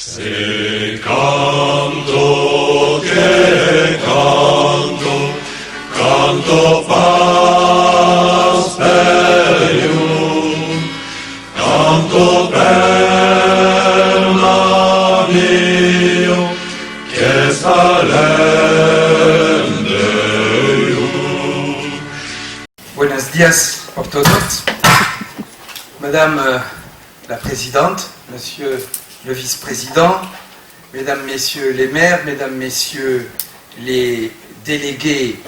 Se canto che canto, canto Pasperium, canto per Mario, che salendeium. Buenos días pour todos. Madame la Présidente, Monsieur le Vice-président, Mesdames, Messieurs les maires, Mesdames, Messieurs les délégués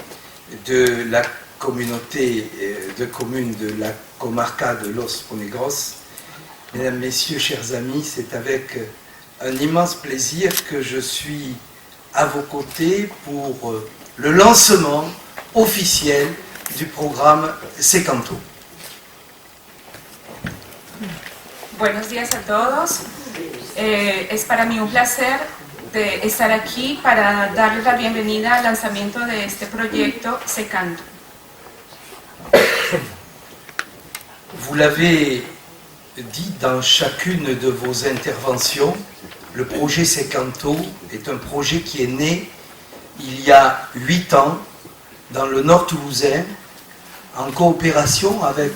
de la communauté de communes de la comarca de Los Ponegros, Mesdames, Messieurs, chers amis, c'est avec un immense plaisir que je suis à vos côtés pour le lancement officiel du programme Secanto. Buenos días a todos. Es para mí un placer de estar aquí para darles la bienvenida al lanzamiento de este proyecto Secanto. Vous l'avez dit dans chacune de vos interventions, le projet Secanto est un projet qui est né il y a 8 ans dans le nord toulousain en coopération avec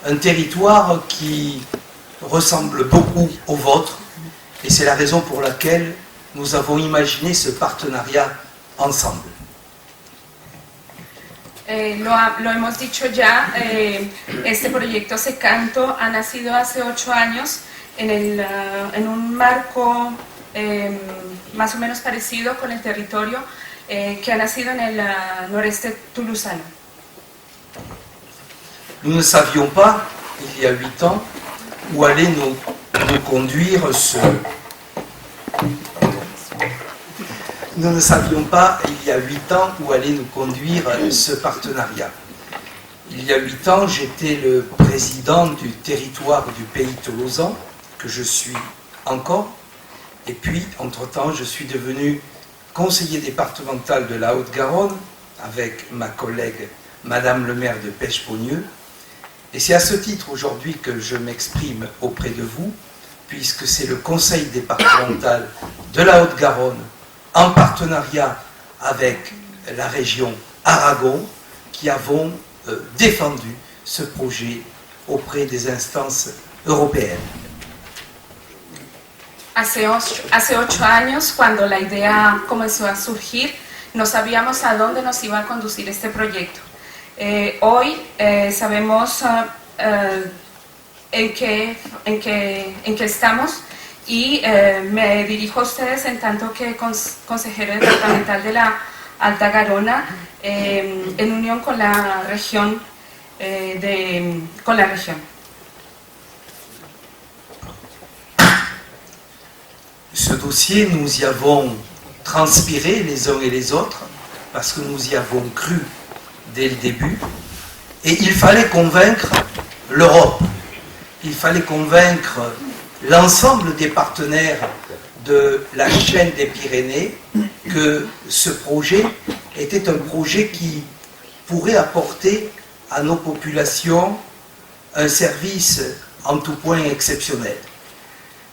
un territoire qui ressemble beaucoup au vôtre, et c'est la raison pour laquelle nous avons imaginé ce partenariat ensemble. Lo hemos dicho ya, este proyecto Secanto ha nacido hace 8 años en un marco más o menos parecido con el territorio que ha nacido en el noreste toulousano. Nous ne savions pas, il y a 8 ans, où allait nous conduire ce... Nous ne savions pas, il y a 8 ans, où allait nous conduire ce partenariat. Il y a 8 ans, j'étais le président du territoire du pays toulousain, que je suis encore, et puis, entre-temps, je suis devenu conseiller départemental de la Haute-Garonne, avec ma collègue Madame le maire de Pêche-Pogneux. Et c'est à ce titre aujourd'hui que je m'exprime auprès de vous, puisque c'est le conseil départemental de la Haute-Garonne, en partenariat avec la région Aragon, qui avons défendu ce projet auprès des instances européennes. Hace 8 años, cuando la idea comenzó a surgir, no sabíamos a dónde nos iba a conducir este proyecto. Hoy sabemos en qué estamos y me dirijo a ustedes en tanto que consejero departamental de la Alta Garona en unión con la región. Ce dossier, nous y avons transpiré les uns et les autres parce que nous y avons cru dès le début, et il fallait convaincre l'Europe, il fallait convaincre l'ensemble des partenaires de la chaîne des Pyrénées que ce projet était un projet qui pourrait apporter à nos populations un service en tout point exceptionnel.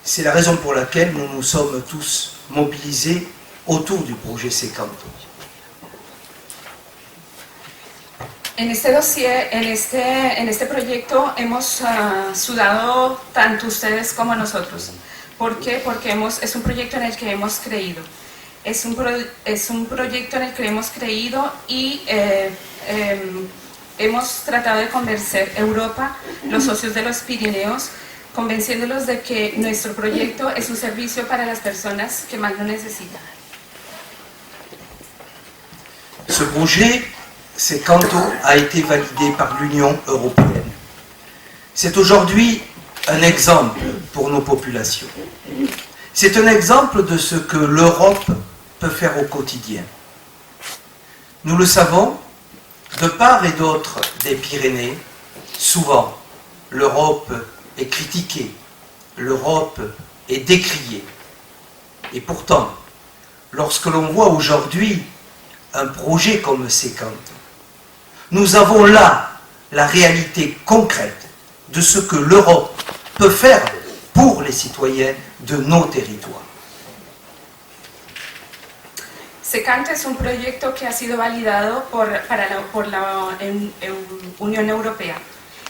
C'est la raison pour laquelle nous nous sommes tous mobilisés autour du projet Secanto. En este dossier, en este proyecto hemos sudado tanto ustedes como nosotros. ¿Por qué? Porque es un proyecto en el que hemos creído. Es un proyecto en el que hemos creído y hemos tratado de convencer a Europa, los socios de los Pirineos, convenciéndolos de que nuestro proyecto es un servicio para las personas que más lo necesitan. Ce projet Secanto a été validé par l'Union européenne. C'est aujourd'hui un exemple pour nos populations. C'est un exemple de ce que l'Europe peut faire au quotidien. Nous le savons, de part et d'autre des Pyrénées, souvent l'Europe est critiquée, l'Europe est décriée. Et pourtant, lorsque l'on voit aujourd'hui un projet comme Secanto, nous avons là la réalité concrète de ce que l'Europe peut faire pour les citoyennes de nos territoires. Secanto es un proyecto que ha sido validado por la Unión Europea.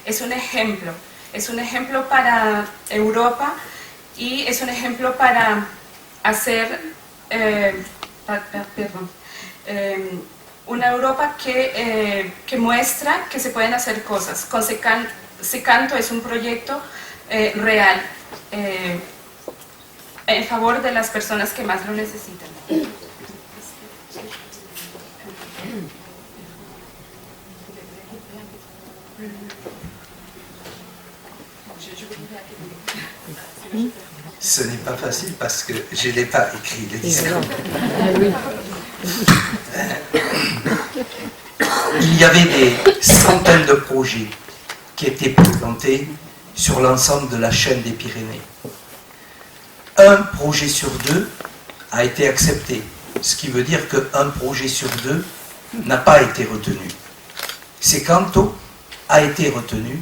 Es un ejemplo para Europa y es un ejemplo para hacer, una Europa que muestra que se pueden hacer cosas. Con Secanto es un proyecto real en favor de las personas que más lo necesitan. Ce n'est pas facile parce que je n'ai pas écrit le discours. Il y avait des centaines de projets qui étaient présentés sur l'ensemble de la chaîne des Pyrénées. Un projet sur deux a été accepté, ce qui veut dire qu'un projet sur deux n'a pas été retenu. Secanto a été retenu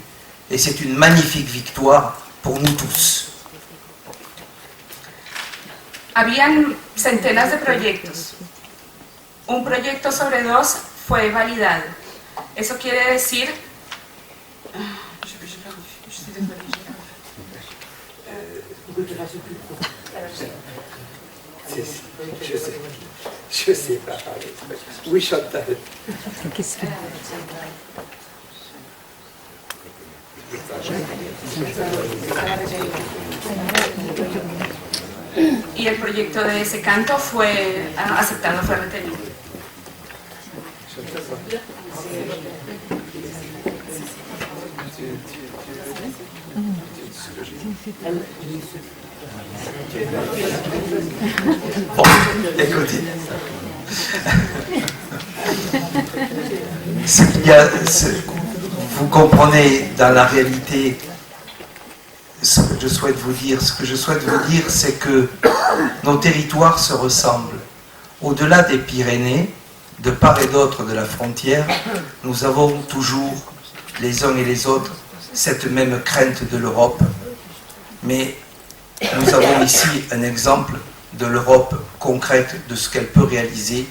et c'est une magnifique victoire pour nous tous. Habían centenas de proyectos. Un proyecto sobre dos fue validado. Eso quiere decir... Je sais pas parler. Oui, Chantal. Y el proyecto de Secanto fue aceptado, fue retenido. Bon, écoutez. Vous comprenez dans la réalité ce que je souhaite vous dire. Ce que je souhaite vous dire, c'est que nos territoires se ressemblent. Au-delà des Pyrénées, de part et d'autre de la frontière, nous avons toujours, les uns et les autres, cette même crainte de l'Europe. Mais nous avons ici un exemple de l'Europe concrète, de ce qu'elle peut réaliser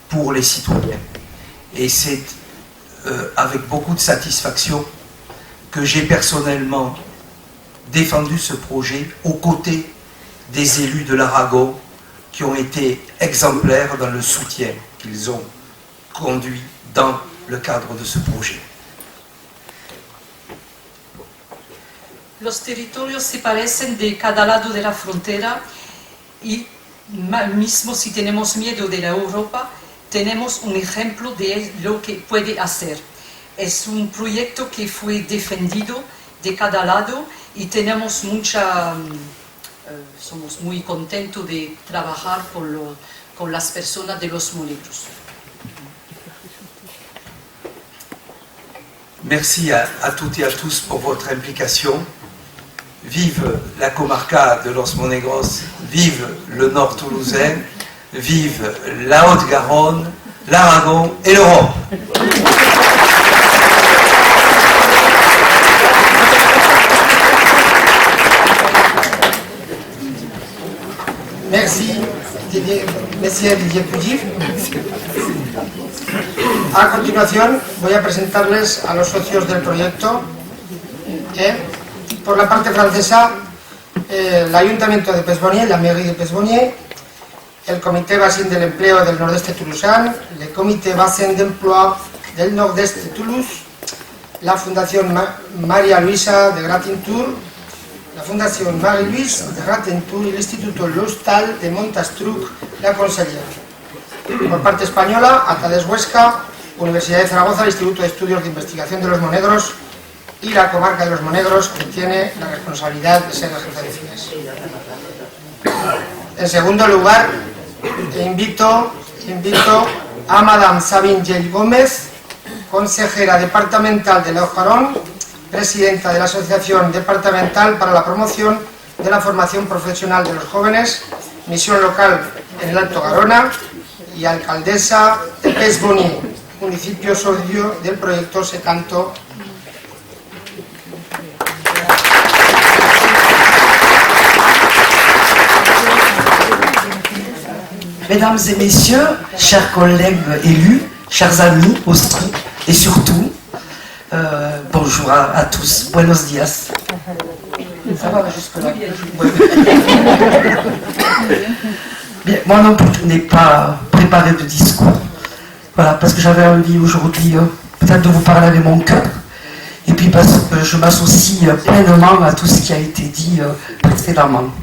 pour les citoyens. Et c'est avec beaucoup de satisfaction que j'ai personnellement défendu ce projet aux côtés des élus de l'Aragon qui ont été exemplaires dans le soutien qu'ils ont conduit dans le cadre de ce projet. Los territorios se parecen de cada lado de la frontera y mismo si tenemos miedo de la Europa, tenemos un ejemplo de lo que puede hacer. Es un proyecto que fue defendido de cada lado y tenemos somos muy contentos de trabajar con las personas de los Monegros. Merci à toutes et à tous pour votre implication. Vive la comarca de Los Monegros, vive le Nord toulousain, vive la Haute-Garonne, l'Aragon et l'Europe. Merci, Monsieur Didier Puig. A continuación voy a presentarles a los socios del proyecto. Por la parte francesa, el Ayuntamiento de Pesbonier, la mairie de Pesbonier, el Comité Bassin del Empleo del Nord-Est Toulousain, le Comité Bassin d'Emploi del Nord-Est de Toulouse, la Fundación María Luisa de Gratintour, la Fundación Marie-Louise de Gratintour y el Instituto L'Hostal de Montastruc, la Consellera. Por parte española, Atades Huesca, Universidad de Zaragoza, el Instituto de Estudios de Investigación de los Monegros y la comarca de los Monegros, que tiene la responsabilidad de ser la jefa de FIES. En segundo lugar, invito a Madame Sabine Gell Gómez, consejera departamental de La Ojarón, presidenta de la Asociación Departamental para la Promoción de la Formación Profesional de los Jóvenes, misión local en el Alto Garona, y alcaldesa de Pesbonier, municipio socio del proyecto Secanto. Mesdames et messieurs, chers collègues élus, chers amis aussi, et surtout, bonjour à tous, buenos días. Ça va jusque-là? Bien, moi non plus, je n'ai pas préparé de discours. Voilà, parce que j'avais envie aujourd'hui peut-être de vous parler avec mon cœur. Et puis parce que je m'associe pleinement à tout ce qui a été dit précédemment.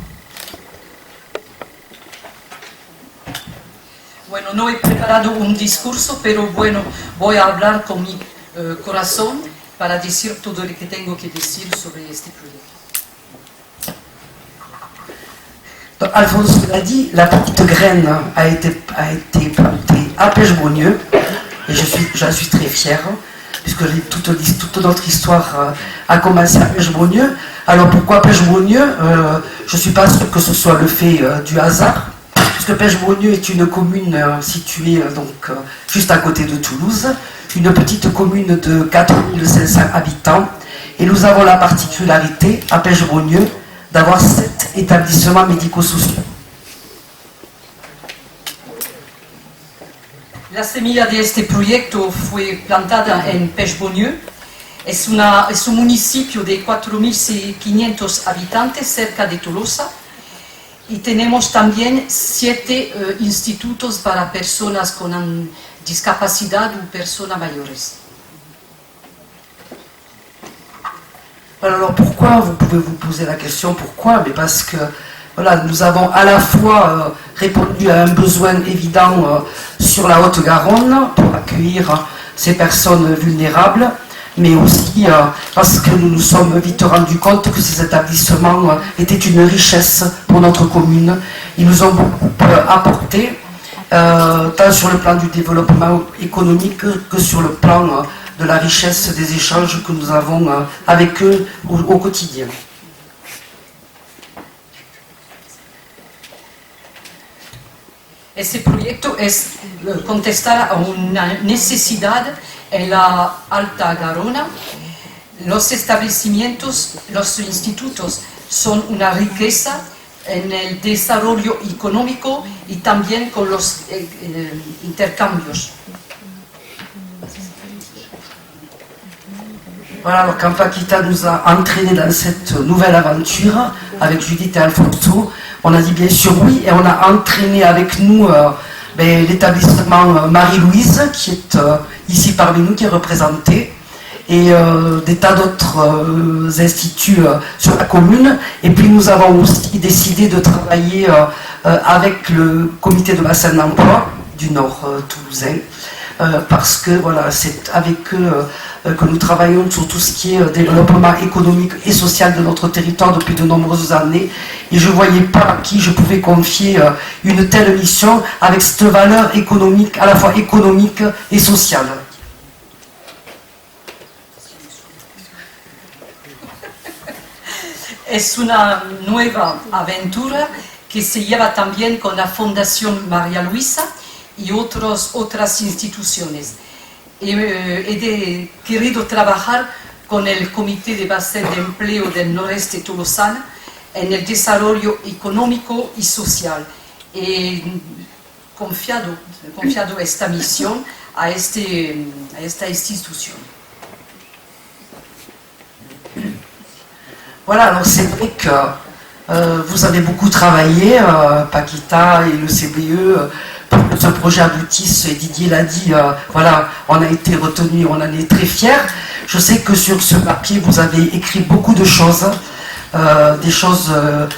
Bueno, no he preparado un discurso, pero bueno, voy a hablar con mi corazón para decir todo lo que tengo que decir sobre este proyecto. Donc, Alphonse l'a dit, la petite graine a été plantée à Pechbonnieu, et j'en suis très fière, puisque toute notre histoire a commencé à Pechbonnieu. Alors pourquoi Pechbonnieu? Je ne suis pas sûre que ce soit le fait du hasard, puisque Pechbonnieu est une commune située donc, juste à côté de Toulouse, une petite commune de 4500 habitants, et nous avons la particularité à Pechbonnieu d'avoir 7 établissements médico-sociaux. La semilla de este proyecto fue plantada en Pechbonnieu. Es un municipio de 4.500 habitantes cerca de Tolosa. Y tenemos también 7 institutos para personas con discapacidad o personas mayores. Alors pourquoi, vous pouvez vous poser la question pourquoi, mais parce que voilà, nous avons à la fois répondu à un besoin évident sur la Haute-Garonne pour accueillir ces personnes vulnérables, mais aussi parce que nous nous sommes vite rendus compte que ces établissements étaient une richesse pour notre commune. Ils nous ont beaucoup apporté, tant sur le plan du développement économique que sur le plan de la richesse des échanges que nous avons avec eux au quotidien. Este proyecto es contestar a una necesidad en la Alta Garona. Los establecimientos, los institutos son una riqueza en el desarrollo económico y también con los intercambios. Voilà, alors quand Paquita nous a entraînés dans cette nouvelle aventure avec Judith et Alfonso, on a dit bien sûr oui, et on a entraîné avec nous l'établissement Marie-Louise qui est ici parmi nous, qui est représenté, et des tas d'autres instituts sur la commune. Et puis nous avons aussi décidé de travailler avec le comité de bassin d'emploi du Nord toulousain, parce que voilà, c'est avec eux que nous travaillons sur tout ce qui est développement économique et social de notre territoire depuis de nombreuses années, et je ne voyais pas à qui je pouvais confier une telle mission avec cette valeur économique, à la fois économique et sociale. Es una nueva aventura que se lleva también con la Fundación María Luisa y otras instituciones. He querido trabajar con el Comité de Bassin de Empleo del Noreste Tolosano en el desarrollo económico y social. He confiado esta misión a esta institución. Voilà, alors c'est vrai que vous avez beaucoup travaillé, Paquita et le CBE, pour que ce projet aboutisse, et Didier l'a dit, voilà, on a été retenu, on en est très fiers. Je sais que sur ce papier, vous avez écrit beaucoup de choses, des choses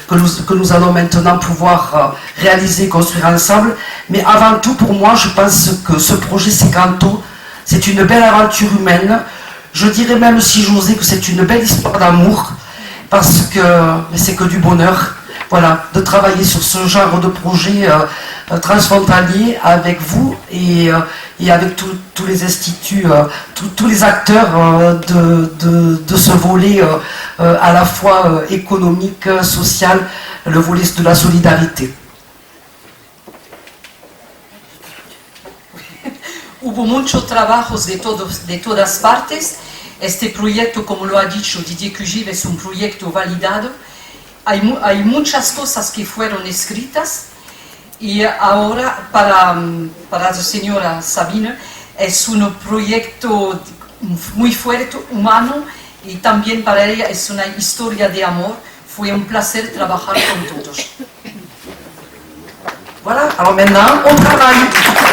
que nous allons maintenant pouvoir réaliser, construire ensemble. Mais avant tout, pour moi, je pense que ce projet Secanto, c'est une belle aventure humaine. Je dirais même, si j'osais, que c'est une belle histoire d'amour, parce que c'est que du bonheur, voilà, de travailler sur ce genre de projet transfrontalier avec vous et avec tous les instituts, tous les acteurs de ce volet à la fois économique, social, le volet de la solidarité. Hubo muchos trabajos de todas partes. Este proyecto, como lo ha dicho Didier Cugive, es un proyecto validado. Hay muchas cosas que fueron escritas Y ahora para la señora Sabine es un proyecto muy fuerte, humano, y también para ella es una historia de amor. Fue un placer trabajar con todos. Voilà, alors maintenant on travaille.